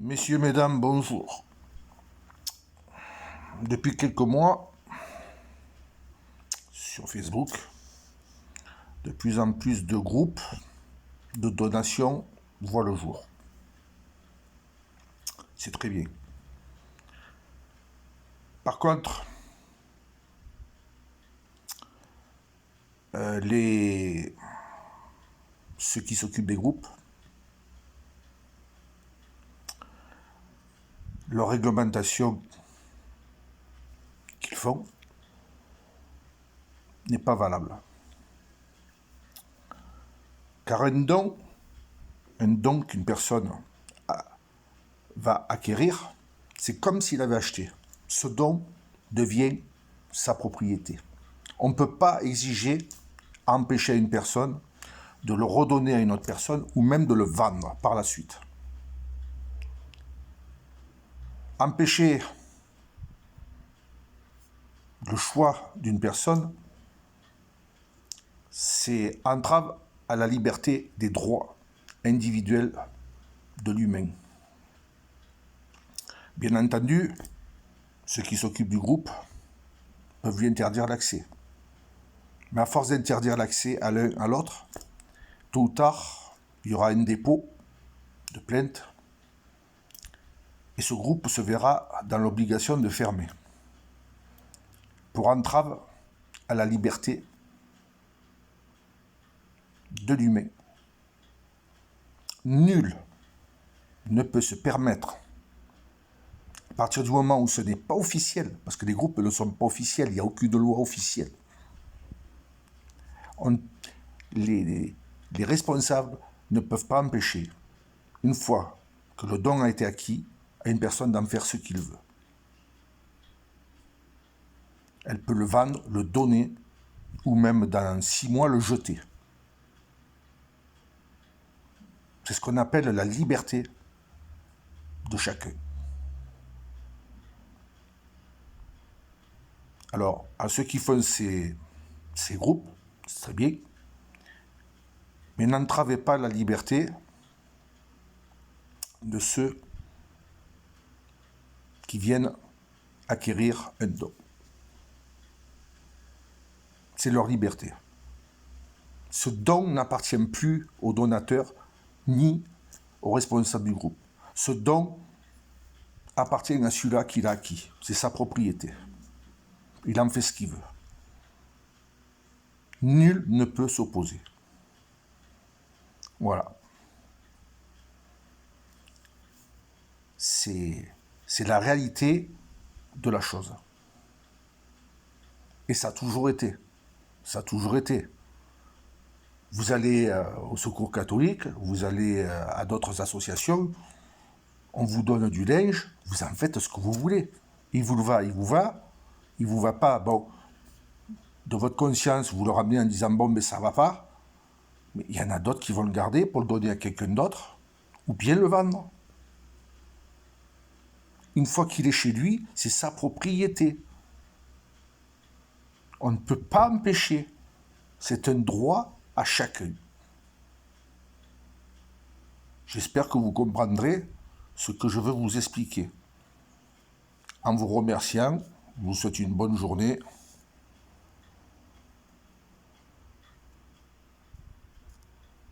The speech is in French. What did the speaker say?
Messieurs, mesdames, bonjour. Depuis quelques mois, sur Facebook, de plus en plus de groupes de donations voient le jour. C'est très bien. Par contre, ceux qui s'occupent des groupes, leur réglementation qu'ils font n'est pas valable. Car un don qu'une personne va acquérir, c'est comme s'il avait acheté. Ce don devient sa propriété. On ne peut pas exiger, empêcher à une personne de le redonner à une autre personne ou même de le vendre par la suite. Empêcher le choix d'une personne, c'est entrave à la liberté des droits individuels de l'humain. Bien entendu, ceux qui s'occupent du groupe peuvent lui interdire l'accès. Mais à force d'interdire l'accès à l'un à l'autre, tôt ou tard, il y aura un dépôt de plainte et ce groupe se verra dans l'obligation de fermer pour entrave à la liberté de l'humain. Nul ne peut se permettre, à partir du moment où ce n'est pas officiel, parce que les groupes ne sont pas officiels, il n'y a aucune loi officielle, les responsables ne peuvent pas empêcher, une fois que le don a été acquis, à une personne d'en faire ce qu'il veut. Elle peut le vendre, le donner, ou même dans 6 mois le jeter. C'est ce qu'on appelle la liberté de chacun. Alors, à ceux qui font ces groupes, c'est très bien, mais n'entravez pas la liberté de ceux qui viennent acquérir un don. C'est leur liberté. Ce don n'appartient plus au donateur ni au responsable du groupe. Ce don appartient à celui-là qui l'a acquis. C'est sa propriété. Il en fait ce qu'il veut. Nul ne peut s'opposer. Voilà. C'est la réalité de la chose. Et ça a toujours été. Ça a toujours été. Vous allez au Secours catholique, vous allez à d'autres associations, on vous donne du linge, vous en faites ce que vous voulez. Il vous va, il vous va. Il vous va pas, bon, de votre conscience, vous le ramenez en disant, bon, mais ça va pas. Mais il y en a d'autres qui vont le garder pour le donner à quelqu'un d'autre, ou bien le vendre. Une fois qu'il est chez lui, c'est sa propriété. On ne peut pas empêcher. C'est un droit à chacun. J'espère que vous comprendrez ce que je veux vous expliquer. En vous remerciant, je vous souhaite une bonne journée.